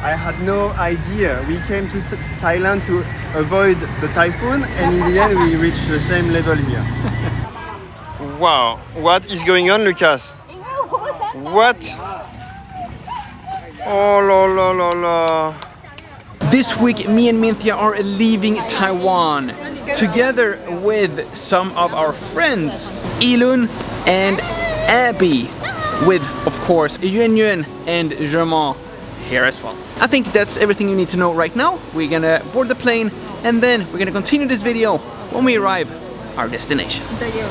I had no idea. We came to Thailand to avoid the typhoon, and in the end we reached the same level here. Wow, what is going on, Lukas? What? Oh la la la la. This week, me and Minthia are leaving Taiwan together with some of our friends, Ilun and Abby, with, of course, Yuan and Germain here as well. I think that's everything you need to know right now. We're gonna board the plane and then we're gonna continue this video when we arrive our destination.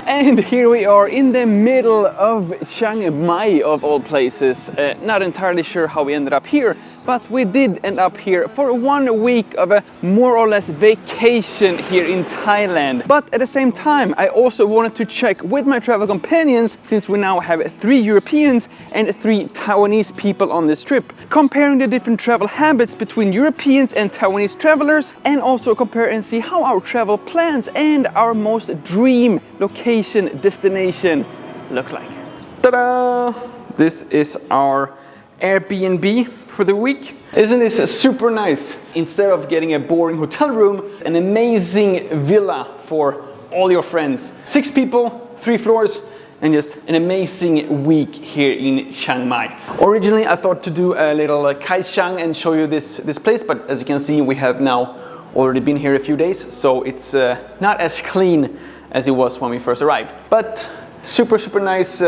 And here we are in the middle of Chiang Mai of all places. Not entirely sure how we ended up here, but we did end up here for 1 week of a more or less vacation here in Thailand. But at the same time, I also wanted to check with my travel companions, since we now have 3 Europeans and 3 Taiwanese people on this trip, comparing the different travel habits between Europeans and Taiwanese travelers, and also compare and see how our travel plans and our most dream location destination look like. Ta-da! This is our Airbnb for the week. Isn't this super nice? Instead of getting a boring hotel room, an amazing villa for all your friends. 6 people, 3 floors, and just an amazing week here in Chiang Mai. Originally, I thought to do a little Kaishan and show you this place, but as you can see, we have now already been here a few days, so it's not as clean as it was when we first arrived. But super nice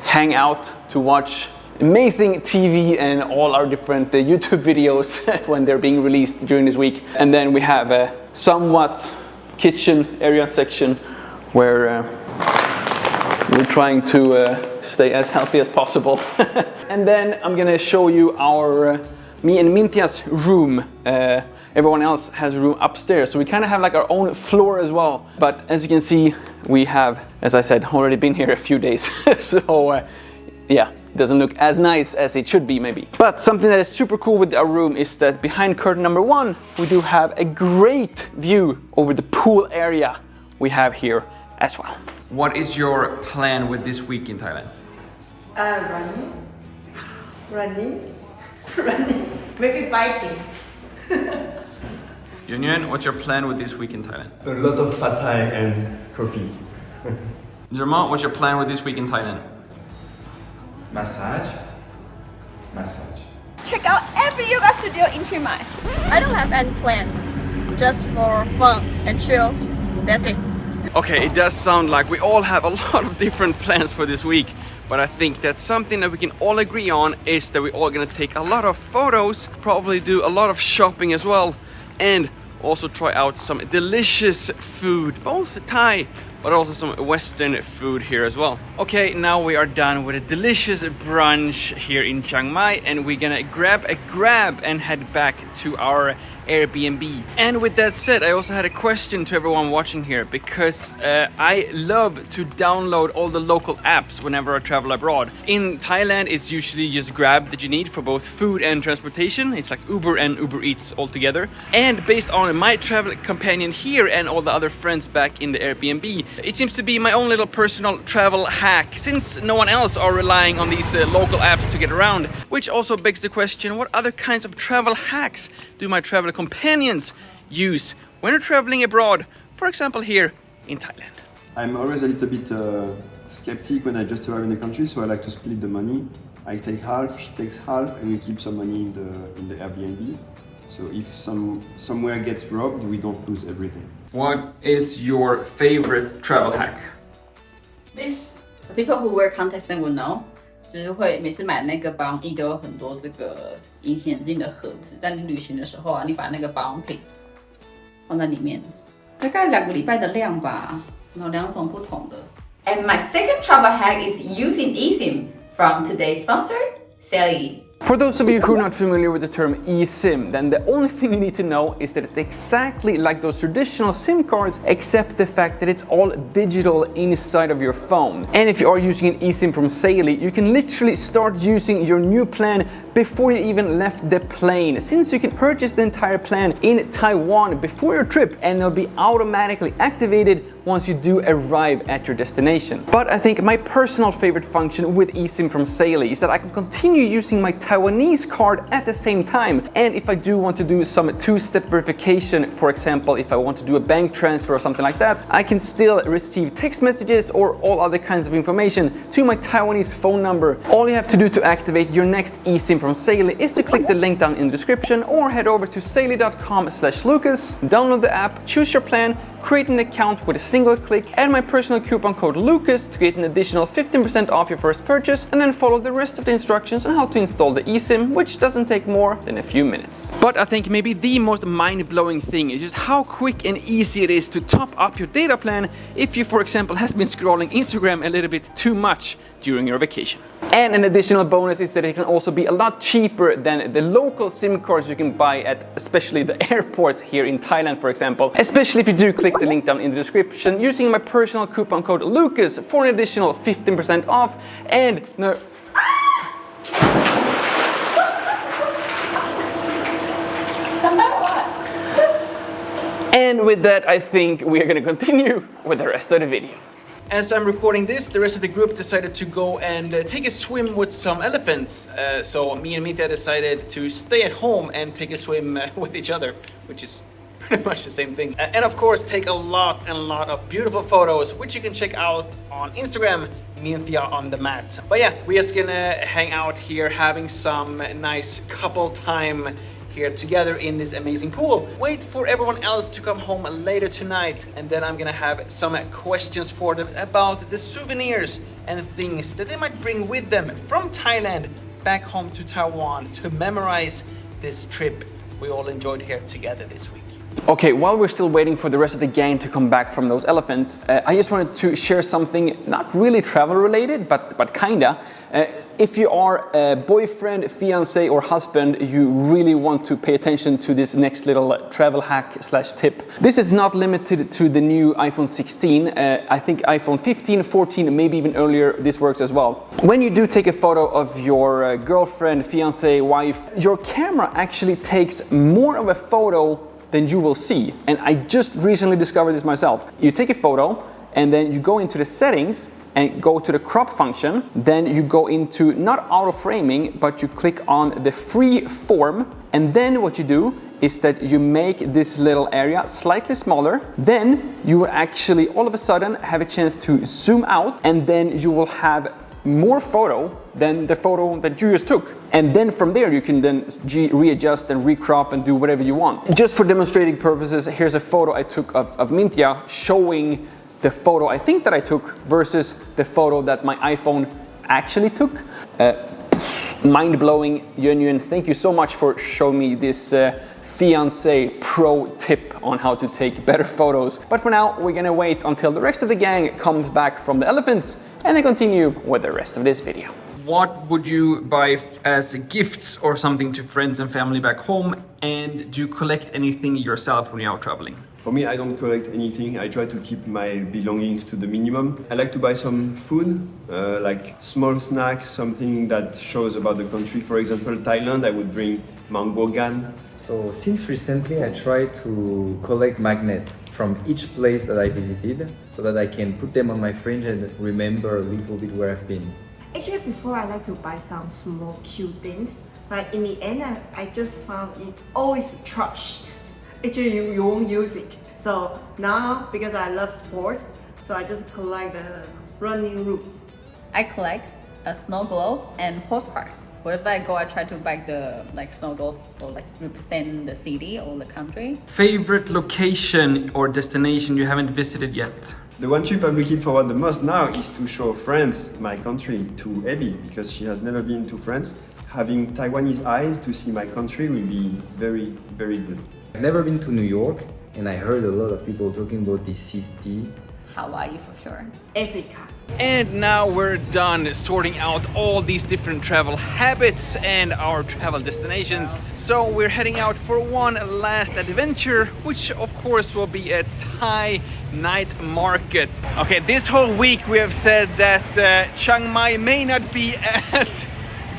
hangout to watch amazing TV and all our different YouTube videos when they're being released during this week. And then we have a somewhat kitchen area section where we're trying to stay as healthy as possible. And then I'm gonna show you our me and Minthia's room. Everyone else has a room upstairs, so we kind of have like our own floor as well. But as you can see, we have, as I said, already been here a few days. So yeah, it doesn't look as nice as it should be maybe. But something that is super cool with our room is that behind curtain number 1, we do have a great view over the pool area we have here as well. What is your plan with this week in Thailand? Running, maybe biking. Yuan, what's your plan with this week in Thailand? A lot of pad thai and coffee. Germain, what's your plan with this week in Thailand? Massage. Check out every yoga studio in Chiang Mai. I don't have any plan, just for fun and chill. That's it. Okay, it does sound like we all have a lot of different plans for this week, but I think that something that we can all agree on is that we're all gonna take a lot of photos, probably do a lot of shopping as well, and also try out some delicious food, both Thai but also some Western food here as well. Okay, now we are done with a delicious brunch here in Chiang Mai, and we're gonna grab a grab and head back to our Airbnb. And with that said, I also had a question to everyone watching here, because I love to download all the local apps whenever I travel abroad. In Thailand, it's usually just Grab that you need for both food and transportation. It's like Uber and Uber Eats all together. And based on my travel companion here and all the other friends back in the Airbnb, it seems to be my own little personal travel hack, since no one else are relying on these local apps to get around. Which also begs the question, what other kinds of travel hacks do my travel companions use when you're traveling abroad, for example here in Thailand? I'm always a little bit skeptic when I just arrive in the country, so I like to split the money. I take half, she takes half, and we keep some money in the Airbnb. So if somewhere gets robbed, we don't lose everything. What is your favorite travel hack? This, the people who wear contacts will know. 就是会每次买那个保养液都有很多这个隐形眼镜的盒子，但你旅行的时候啊，你把那个保养品放在里面，大概2个礼拜的量吧，然后2种不同的。And my second travel hack is using eSIM from today's sponsor, Saily. For those of you who are not familiar with the term eSIM, then the only thing you need to know is that it's exactly like those traditional SIM cards, except the fact that it's all digital inside of your phone. And if you are using an eSIM from Saily, you can literally start using your new plan before you even left the plane, since you can purchase the entire plan in Taiwan before your trip, and it'll be automatically activated once you do arrive at your destination. But I think my personal favorite function with eSIM from Saily is that I can continue using my Taiwanese card at the same time. And if I do want to do some two-step verification, for example, if I want to do a bank transfer or something like that, I can still receive text messages or all other kinds of information to my Taiwanese phone number. All you have to do to activate your next eSIM from Saily is to click the link down in the description or head over to saily.com/Lukas, download the app, choose your plan, create an account with a single click, add my personal coupon code Lukas to get an additional 15% off your first purchase, and then follow the rest of the instructions on how to install the eSIM, which doesn't take more than a few minutes. But I think maybe the most mind-blowing thing is just how quick and easy it is to top up your data plan if you, for example, has been scrolling Instagram a little bit too much during your vacation. And an additional bonus is that it can also be a lot cheaper than the local SIM cards you can buy at especially the airports here in Thailand, for example. Especially if you do click the link down in the description using my personal coupon code Lukas for an additional 15% off. And no. And with that, I think we are going to continue with the rest of the video. As I'm recording this, the rest of the group decided to go and take a swim with some elephants. So me and Minthia decided to stay at home and take a swim with each other, which is pretty much the same thing. And of course, take a lot of beautiful photos, which you can check out on Instagram, Minthia on the mat. But yeah, we're just gonna hang out here, having some nice couple time here together in this amazing pool. Wait for everyone else to come home later tonight, and then I'm gonna have some questions for them about the souvenirs and things that they might bring with them from Thailand back home to Taiwan to memorize this trip we all enjoyed here together this week. Okay, while we're still waiting for the rest of the gang to come back from those elephants, I just wanted to share something not really travel related, but kinda. If you are a boyfriend, fiance, or husband, you really want to pay attention to this next little travel hack / tip. This is not limited to the new iPhone 16. I think iPhone 15, 14, maybe even earlier, this works as well. When you do take a photo of your girlfriend, fiance, wife, your camera actually takes more of a photo than you will see. And I just recently discovered this myself. You take a photo and then you go into the settings and go to the crop function. Then you go into not auto framing, but you click on the free form. And then what you do is that you make this little area slightly smaller. Then you will actually all of a sudden have a chance to zoom out, and then you will have more photo than the photo that you just took. And then from there you can then readjust and recrop and do whatever you want. Just for demonstrating purposes, here's a photo I took of Minthia showing the photo I think that I took versus the photo that my iPhone actually took. Mind-blowing, genuine. Thank you so much for showing me this fiance pro tip on how to take better photos. But for now, we're gonna wait until the rest of the gang comes back from the elephants and then continue with the rest of this video. What would you buy as gifts or something to friends and family back home? And do you collect anything yourself when you're out traveling? For me, I don't collect anything. I try to keep my belongings to the minimum. I like to buy some food, like small snacks, something that shows about the country. For example, Thailand, I would bring mango gan. So since recently, I try to collect magnets from each place that I visited so that I can put them on my fridge and remember a little bit where I've been. Actually, before I like to buy some small cute things, but in the end, I just found it always trash. Actually, you won't use it. So now, because I love sport, so I just collect the running route. I collect a snow globe and postcard. Wherever I go, I try to buy the snow globe or represent the city or the country. Favorite location or destination you haven't visited yet? The one trip I'm looking forward the most now is to show France, my country, to Abby, because she has never been to France. Having Taiwanese eyes to see my country will be very, very good. I've never been to New York, and I heard a lot of people talking about this city. Hawaii for sure. Africa. And now we're done sorting out all these different travel habits and our travel destinations. So we're heading out for one last adventure, which of course will be a Thai night market. Okay, this whole week we have said that Chiang Mai may not be as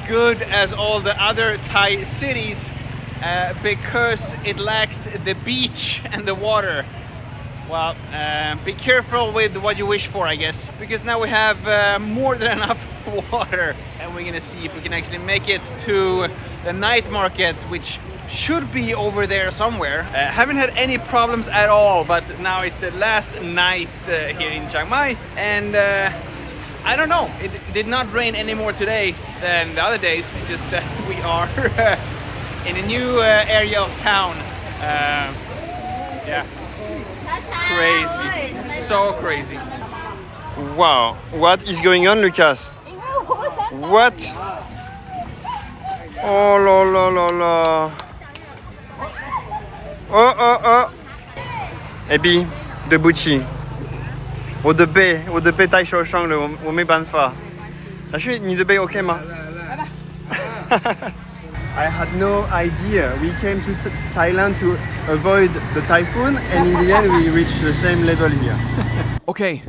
good as all the other Thai cities because it lacks the beach and the water. Well, be careful with what you wish for, I guess, because now we have more than enough water, and we're gonna see if we can actually make it to the night market, which should be over there somewhere. Haven't had any problems at all, but now it's the last night here in Chiang Mai, and I don't know, it did not rain any more today than the other days, just that we are in a new area of town. Yeah, crazy, so crazy. Wow, what is going on, Lukas? What? Oh la la la la. Oh. Abby, 对不起，我的背太受伤了，我没办法。但是你的背 OK 吗？ I had no idea. We came to Thailand to avoid the typhoon, and in the end we reached the same level here. Okay,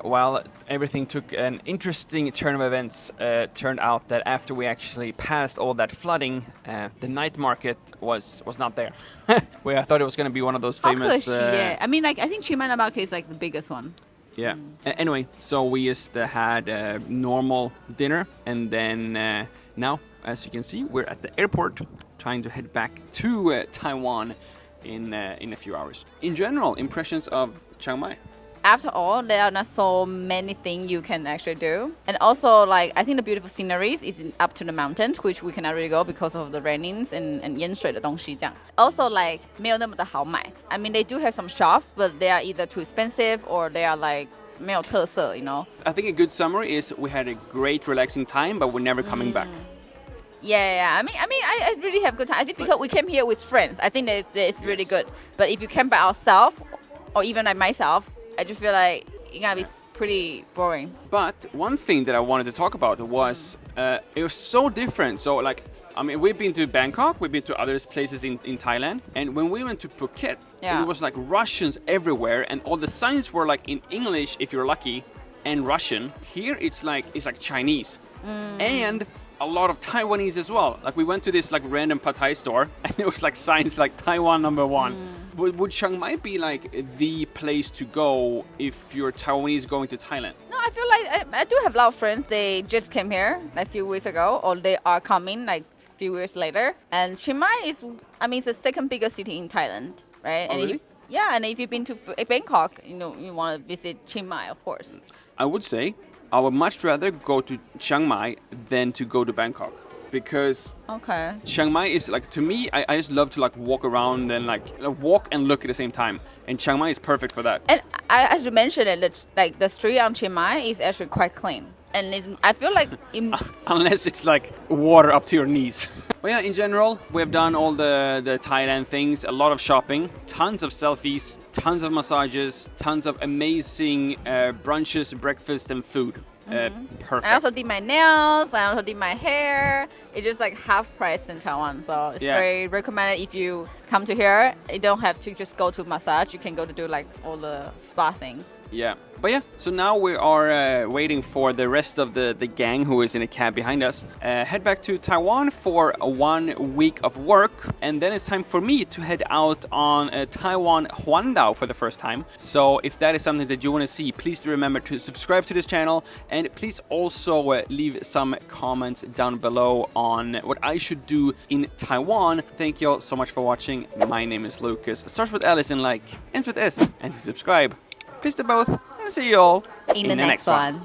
well, everything took an interesting turn of events. Turned out that after we actually passed all that flooding, the night market was not there. Where I thought it was going to be one of those famous... yeah. I mean, like, I think Chiang Mai market is like the biggest one. Yeah. Anyway, so we just had a normal dinner, and then now, as you can see, we're at the airport trying to head back to Taiwan in a few hours. In general, impressions of Chiang Mai? After all, there are not so many things you can actually do. And also, like, I think the beautiful sceneries is up to the mountains, which we cannot really go because of the rainings and 淹水的东西这样. Also, like, 没有那么的好买. I mean, they do have some shops, but they are either too expensive or they are like 没有特色, you know? I think a good summary is we had a great relaxing time, but we're never coming back. Yeah. I mean, I really have a good time. I think because we came here with friends, I think that it's really good. But if you came by ourselves, or even like myself, I just feel like it's gonna be pretty boring. But one thing that I wanted to talk about was it was so different. So like, I mean, we've been to Bangkok, we've been to other places in Thailand, and when we went to Phuket, it was like Russians everywhere, and all the signs were like in English if you're lucky, and Russian. Here it's like Chinese, and a lot of Taiwanese as well. Like we went to this like random pad thai store, and it was like signs like Taiwan #1. Would Chiang Mai be like the place to go if you're Taiwanese going to Thailand? No, I feel like I do have a lot of friends. They just came here like a few weeks ago, or they are coming like a few years later. And Chiang Mai is, I mean, it's the second biggest city in Thailand, right? Oh, and really? And if you've been to Bangkok, you know, you want to visit Chiang Mai, of course. I would say I would much rather go to Chiang Mai than to go to Bangkok. Because Chiang Mai is like, to me, I just love to like walk around and like walk and look at the same time. And Chiang Mai is perfect for that. And I should mention that like the street on Chiang Mai is actually quite clean. And I feel like... Unless it's like water up to your knees. But yeah, in general, we have done all the Thailand things, a lot of shopping, tons of selfies, tons of massages, tons of amazing brunches, breakfast and food. Perfect. I also did my nails, I also did my hair. It's just like half price in Taiwan, so it's very recommended if you come to here. You don't have to just go to massage, you can go to do like all the spa things. Yeah, but yeah, so now we are waiting for the rest of the gang who is in a cab behind us. Head back to Taiwan for 1 week of work, and then it's time for me to head out on Taiwan Huandao for the first time. So if that is something that you want to see, please do remember to subscribe to this channel, and please also leave some comments down below on what I should do in Taiwan. Thank you all so much for watching. My name is Lucas. It starts with Alice and like, ends with S, and subscribe. Please do both, and see you all in the next one.